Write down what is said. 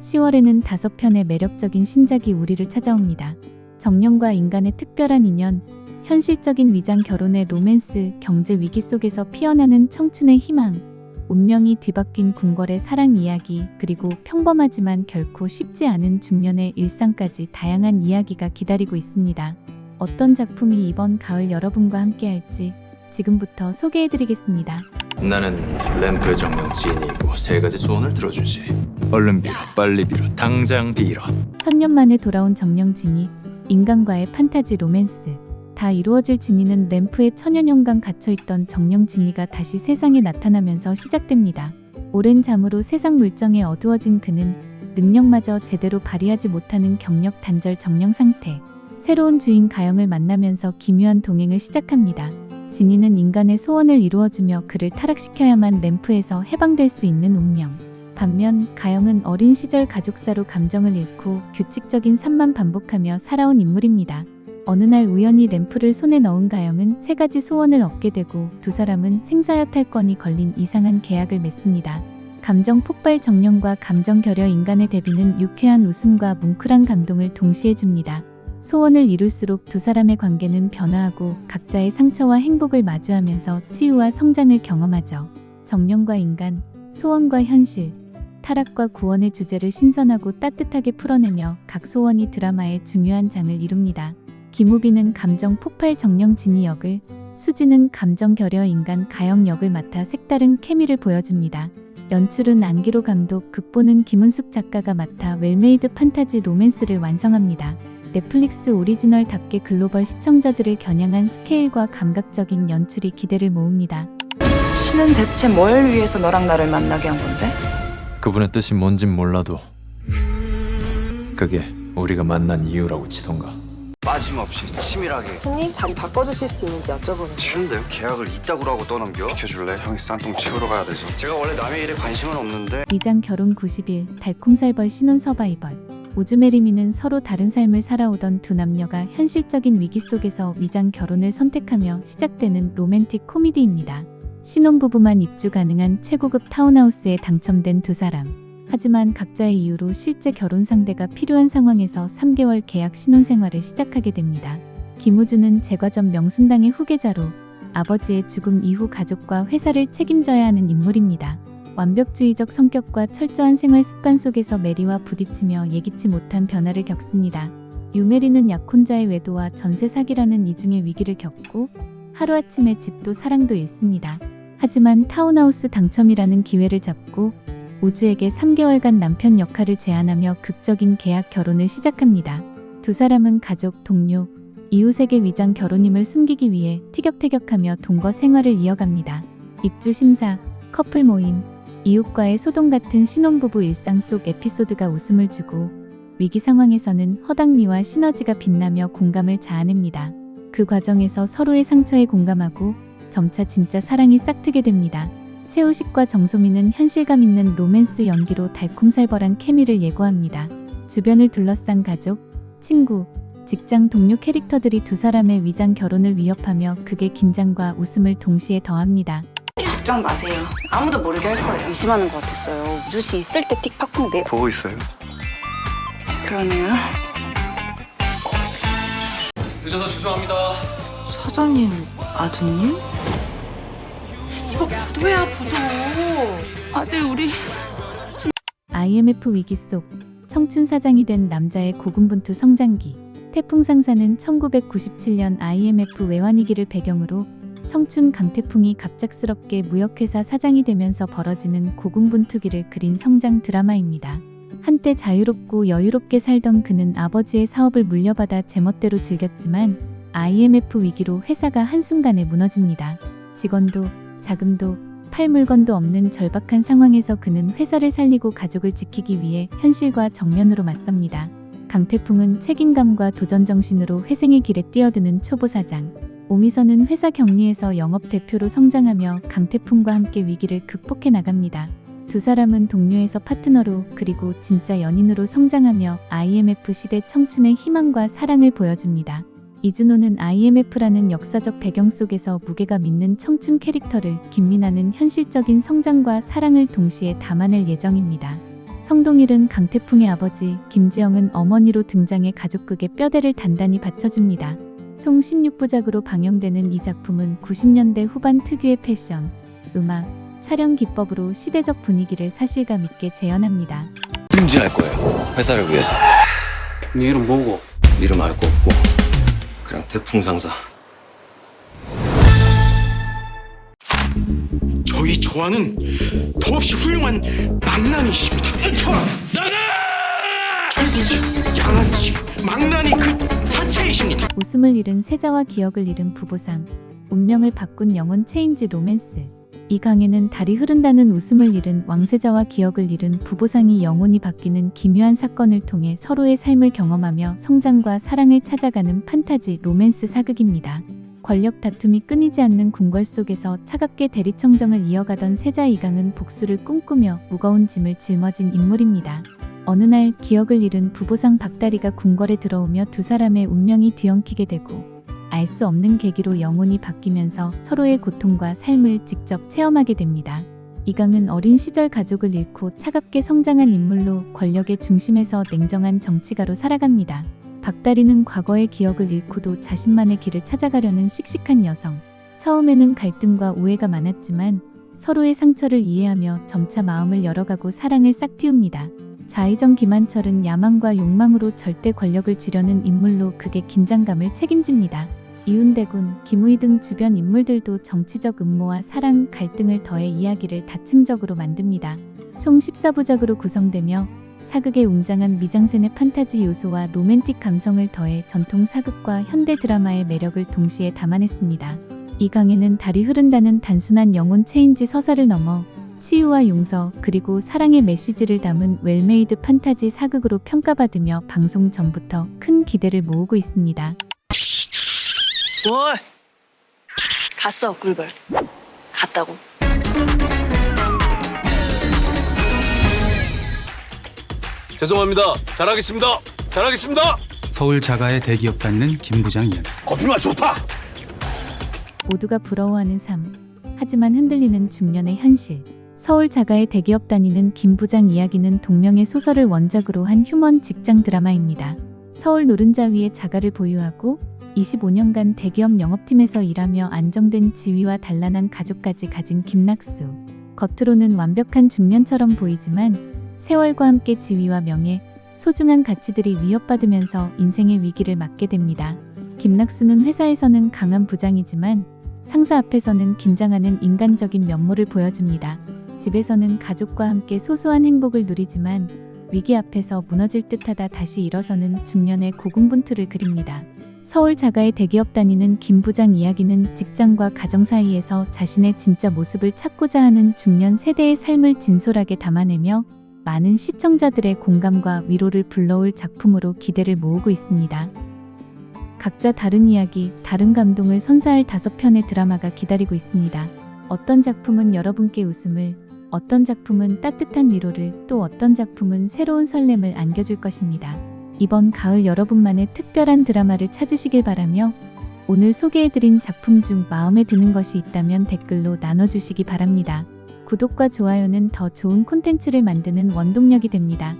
10월에는 5편의 매력적인 신작이 우리를 찾아옵니다. 정령과 인간의 특별한 인연, 현실적인 위장 결혼의 로맨스, 경제 위기 속에서 피어나는 청춘의 희망, 운명이 뒤바뀐 궁궐의 사랑 이야기, 그리고 평범하지만 결코 쉽지 않은 중년의 일상까지 다양한 이야기가 기다리고 있습니다. 어떤 작품이 이번 가을 여러분과 함께할지 지금부터 소개해드리겠습니다. 나는 램프의 정령 지인이고 3가지 소원을 들어주지. 얼른 빌어, 빨리 빌어, 당장 빌어. 천년 만에 돌아온 정령진이, 인간과의 판타지 로맨스. 다 이루어질 진이는 램프의 천연연간 갇혀있던 정령진이가 다시 세상에 나타나면서 시작됩니다. 오랜 잠으로 세상 물정에 어두워진 그는 능력마저 제대로 발휘하지 못하는 경력 단절 정령 상태. 새로운 주인 가영을 만나면서 기묘한 동행을 시작합니다. 진이는 인간의 소원을 이루어주며 그를 타락시켜야만 램프에서 해방될 수 있는 운명. 반면 가영은 어린 시절 가족사로 감정을 잃고 규칙적인 삶만 반복하며 살아온 인물입니다. 어느 날 우연히 램프를 손에 넣은 가영은 3가지 소원을 얻게 되고 두 사람은 생사여탈권이 걸린 이상한 계약을 맺습니다. 감정 폭발 정령과 감정 결여 인간의 대비는 유쾌한 웃음과 뭉클한 감동을 동시에 줍니다. 소원을 이룰수록 두 사람의 관계는 변화하고 각자의 상처와 행복을 마주하면서 치유와 성장을 경험하죠. 정령과 인간, 소원과 현실, 타락과 구원의 주제를 신선하고 따뜻하게 풀어내며 각 소원이 드라마의 중요한 장을 이룹니다. 김우빈은 감정 폭발 정령 진이 역을, 수지는 감정 결여 인간 가영 역을 맡아 색다른 케미를 보여줍니다. 연출은 안기로 감독, 극본은 김은숙 작가가 맡아 웰메이드 판타지 로맨스를 완성합니다. 넷플릭스 오리지널답게 글로벌 시청자들을 겨냥한 스케일과 감각적인 연출이 기대를 모읍니다. 신은 대체 뭘 위해서 너랑 나를 만나게 한 건데? 그분의 뜻이 뭔진 몰라도 그게 우리가 만난 이유라고 치던가. 빠짐없이 치밀하게. 손님 장 바꿔주실 수 있는지 여쭤보는. 싫은데요? 계약을 이따구로 하고 떠넘겨? 비켜줄래? 형이 싼똥 치우러 가야 돼서. 제가 원래 남의 일에 관심은 없는데. 위장 결혼 90일, 달콤살벌 신혼 서바이벌. 우즈메리미는 서로 다른 삶을 살아오던 두 남녀가 현실적인 위기 속에서 위장 결혼을 선택하며 시작되는 로맨틱 코미디입니다. 신혼부부만 입주 가능한 최고급 타운하우스에 당첨된 두 사람. 하지만 각자의 이유로 실제 결혼 상대가 필요한 상황에서 3개월 계약 신혼생활을 시작하게 됩니다. 김우주는 재과점 명순당의 후계자로 아버지의 죽음 이후 가족과 회사를 책임져야 하는 인물입니다. 완벽주의적 성격과 철저한 생활 습관 속에서 메리와 부딪히며 예기치 못한 변화를 겪습니다. 유메리는 약혼자의 외도와 전세 사기라는 이중의 위기를 겪고 하루아침에 집도 사랑도 잃습니다. 하지만 타운하우스 당첨이라는 기회를 잡고 우주에게 3개월간 남편 역할을 제안하며 극적인 계약 결혼을 시작합니다. 두 사람은 가족, 동료, 이웃에게 위장 결혼임을 숨기기 위해 티격태격하며 동거 생활을 이어갑니다. 입주 심사, 커플 모임, 이웃과의 소동 같은 신혼부부 일상 속 에피소드가 웃음을 주고 위기 상황에서는 허당미와 시너지가 빛나며 공감을 자아냅니다. 그 과정에서 서로의 상처에 공감하고 점차 진짜 사랑이 싹트게 됩니다. 최우식과 정소민은 현실감 있는 로맨스 연기로 달콤살벌한 케미를 예고합니다. 주변을 둘러싼 가족, 친구, 직장 동료 캐릭터들이 두 사람의 위장 결혼을 위협하며 극의 긴장과 웃음을 동시에 더합니다. 걱정 마세요. 아무도 모르게 할 거예요. 의심하는 것 같았어요. 우주 씨 있을 때 틱팍풍 내. 보고 있어요. 그러네요. 늦어서 죄송합니다. 사장님 아드님? 이거 부도야 부도. 아들 우리 IMF 위기 속 청춘 사장이 된 남자의 고군분투 성장기. 태풍 상사는 1997년 IMF 외환위기를 배경으로 청춘 강태풍이 갑작스럽게 무역회사 사장이 되면서 벌어지는 고군분투기를 그린 성장 드라마입니다. 한때 자유롭고 여유롭게 살던 그는 아버지의 사업을 물려받아 제멋대로 즐겼지만 IMF 위기로 회사가 한순간에 무너집니다. 직원도 자금도 팔 물건도 없는 절박한 상황에서 그는 회사를 살리고 가족을 지키기 위해 현실과 정면으로 맞섭니다. 강태풍은 책임감과 도전정신으로 회생의 길에 뛰어드는 초보사장. 오미선은 회사 격리에서 영업대표로 성장하며 강태풍과 함께 위기를 극복해 나갑니다. 두 사람은 동료에서 파트너로 그리고 진짜 연인으로 성장하며 IMF 시대 청춘의 희망과 사랑을 보여줍니다. 이준호는 IMF라는 역사적 배경 속에서 무게가 믿는 청춘 캐릭터를, 김민아는 현실적인 성장과 사랑을 동시에 담아낼 예정입니다. 성동일은 강태풍의 아버지, 김지영은 어머니로 등장해 가족극의 뼈대를 단단히 받쳐줍니다. 총 16부작으로 방영되는 이 작품은 90년대 후반 특유의 패션, 음악, 촬영 기법으로 시대적 분위기를 사실감 있게 재현합니다. 승진할 거예요. 회사를 위해서. 네 이름 뭐고? 이름 알 거 없고 그냥 태풍 상사. 저희 저와는 더없이 훌륭한 망나니십니다. 나가! 철부지, 양아치, 망나니 그 자체이십니다. 웃음을 잃은 세자와 기억을 잃은 부보상, 운명을 바꾼 영혼 체인지 로맨스. 이 강에는 달이 흐른다는 웃음을 잃은 왕세자와 기억을 잃은 부보상이 영혼이 바뀌는 기묘한 사건을 통해 서로의 삶을 경험하며 성장과 사랑을 찾아가는 판타지 로맨스 사극입니다. 권력 다툼이 끊이지 않는 궁궐 속에서 차갑게 대리청정을 이어가던 세자 이강은 복수를 꿈꾸며 무거운 짐을 짊어진 인물입니다. 어느 날 기억을 잃은 부보상 박다리가 궁궐에 들어오며 두 사람의 운명이 뒤엉키게 되고 알 수 없는 계기로 영혼이 바뀌면서 서로의 고통과 삶을 직접 체험하게 됩니다. 이강은 어린 시절 가족을 잃고 차갑게 성장한 인물로 권력의 중심에서 냉정한 정치가로 살아갑니다. 박다리는 과거의 기억을 잃고도 자신만의 길을 찾아가려는 씩씩한 여성. 처음에는 갈등과 오해가 많았지만 서로의 상처를 이해하며 점차 마음을 열어가고 사랑을 싹틔웁니다. 좌의정 김한철은 야망과 욕망으로 절대 권력을 쥐려는 인물로 극의 긴장감을 책임집니다. 이윤대군, 김우희 등 주변 인물들도 정치적 음모와 사랑, 갈등을 더해 이야기를 다층적으로 만듭니다. 총 14부작으로 구성되며 사극의 웅장한 미장센의 판타지 요소와 로맨틱 감성을 더해 전통 사극과 현대 드라마의 매력을 동시에 담아냈습니다. 이 강에는 달이 흐른다는 단순한 영혼 체인지 서사를 넘어 치유와 용서 그리고 사랑의 메시지를 담은 웰메이드 판타지 사극으로 평가받으며 방송 전부터 큰 기대를 모으고 있습니다. 뭘? 갔어, 꿀벌. 갔다고. 죄송합니다. 잘하겠습니다. 잘하겠습니다. 서울 자가의 대기업 다니는 김 부장 이야기. 커피맛 좋다. 모두가 부러워하는 삶, 하지만 흔들리는 중년의 현실. 서울 자가의 대기업 다니는 김 부장 이야기는 동명의 소설을 원작으로 한 휴먼 직장 드라마입니다. 서울 노른자 위에 자가를 보유하고 25년간 대기업 영업팀에서 일하며 안정된 지위와 단란한 가족까지 가진 김낙수. 겉으로는 완벽한 중년처럼 보이지만 세월과 함께 지위와 명예, 소중한 가치들이 위협받으면서 인생의 위기를 맞게 됩니다. 김낙수는 회사에서는 강한 부장이지만 상사 앞에서는 긴장하는 인간적인 면모를 보여줍니다. 집에서는 가족과 함께 소소한 행복을 누리지만 위기 앞에서 무너질 듯하다 다시 일어서는 중년의 고군분투를 그립니다. 서울 자가의 대기업 다니는 김 부장 이야기는 직장과 가정 사이에서 자신의 진짜 모습을 찾고자 하는 중년 세대의 삶을 진솔하게 담아내며 많은 시청자들의 공감과 위로를 불러올 작품으로 기대를 모으고 있습니다. 각자 다른 이야기, 다른 감동을 선사할 5편의 드라마가 기다리고 있습니다. 어떤 작품은 여러분께 웃음을, 어떤 작품은 따뜻한 위로를, 또 어떤 작품은 새로운 설렘을 안겨줄 것입니다. 이번 가을 여러분만의 특별한 드라마를 찾으시길 바라며 오늘 소개해드린 작품 중 마음에 드는 것이 있다면 댓글로 나눠주시기 바랍니다. 구독과 좋아요는 더 좋은 콘텐츠를 만드는 원동력이 됩니다.